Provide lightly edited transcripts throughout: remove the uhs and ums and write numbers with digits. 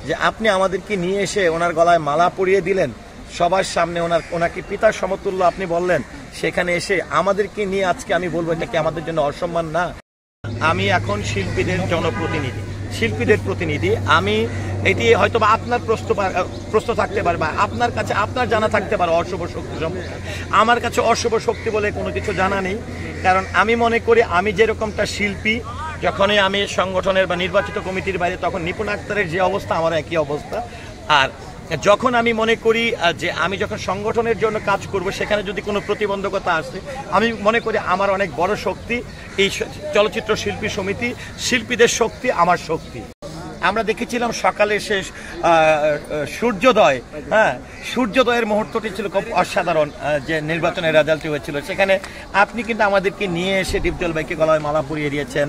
যে আপনি আমাদেরকে নিয়ে এসে ওনার গলায় মালা পরিয়ে দিলেন, সবার সামনে ওনাকে পিতার সমতুল্য আপনি বললেন, সেখানে এসে আমাদেরকে নিয়ে আজকে আমি বলবো এটা কি আমাদের জন্য অসম্মান না? আমি এখন শিল্পীদের জনপ্রতিনিধি, শিল্পীদের প্রতিনিধি। আমি এটি হয়তো বা আপনার প্রশ্ন থাকতে পারে বা আপনার কাছে আপনার জানা থাকতে পারে অশুভ শক্তি সম্পর্কে। আমার কাছে অশুভ শক্তি বলে কোনো কিছু জানা নেই, কারণ আমি মনে করি আমি যেরকমটা শিল্পী, যখনই আমি সংগঠনের বা নির্বাচিত কমিটির বাইরে তখন নিপুণ আক্তারের যে অবস্থা আমার একই অবস্থা। আর যখন আমি মনে করি যে আমি যখন সংগঠনের জন্য কাজ করব সেখানে যদি কোনো প্রতিবন্ধকতা আসে, আমি মনে করি আমার অনেক বড় শক্তি এই চলচ্চিত্র শিল্পী সমিতি, শিল্পীদের শক্তি আমার শক্তি। আমরা দেখেছিলাম সকালে শেষ সূর্যোদয়, সূর্যোদয়ের মুহূর্তটি ছিল খুব অসাধারণ, যে নির্বাচনের রেজাল্টটি হয়েছিল সেখানে আপনি কিন্তু আমাদেরকে নিয়ে এসে ডিপজল ভাইকে গলায় মালা পরিয়ে দিয়েছেন,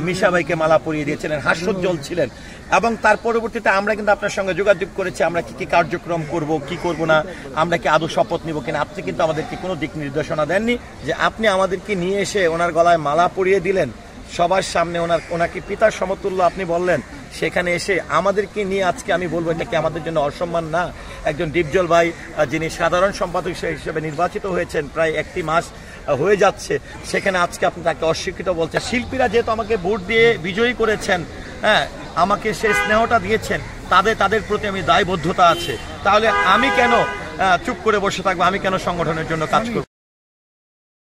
মিশা ভাইকে মালা পরিয়ে দিয়েছিলেন, হাস্যোজ্জ্বল ছিলেন। এবং তার পরবর্তীতে আমরা কিন্তু আপনার সঙ্গে যোগাযোগ করেছি আমরা কি কার্যক্রম করব, কি করব না, আমরা কি আদৌ শপথ নিব কিনা। আপনি কিন্তু আমাদেরকে কোনো দিক নির্দেশনা দেননি, যে আপনি আমাদেরকে নিয়ে এসে ওনার গলায় মালা পরিয়ে দিলেন, সবার সামনে ওনাকে পিতার সমতুল্য আপনি বললেন, সেখানে এসে আমাদেরকে নিয়ে আজকে আমি বলবো এটা কি আমাদের জন্য অসম্মান না? একজন ডিপজল ভাই যিনি সাধারণ সম্পাদক হিসেবে নির্বাচিত হয়েছেন, প্রায় একটি মাস হয়ে যাচ্ছে, সেখানে আজকে আপনি তাকে অস্বীকৃত বলছেন। শিল্পীরা যেহেতু আমাকে ভোট দিয়ে বিজয়ী করেছেন, আমাকে সেই স্নেহটা দিয়েছেন, তাদের প্রতি আমি দায়বদ্ধতা আছে। তাহলে আমি কেন চুপ করে বসে থাকবো? আমি কেন সংগঠনের জন্য কাজ করব?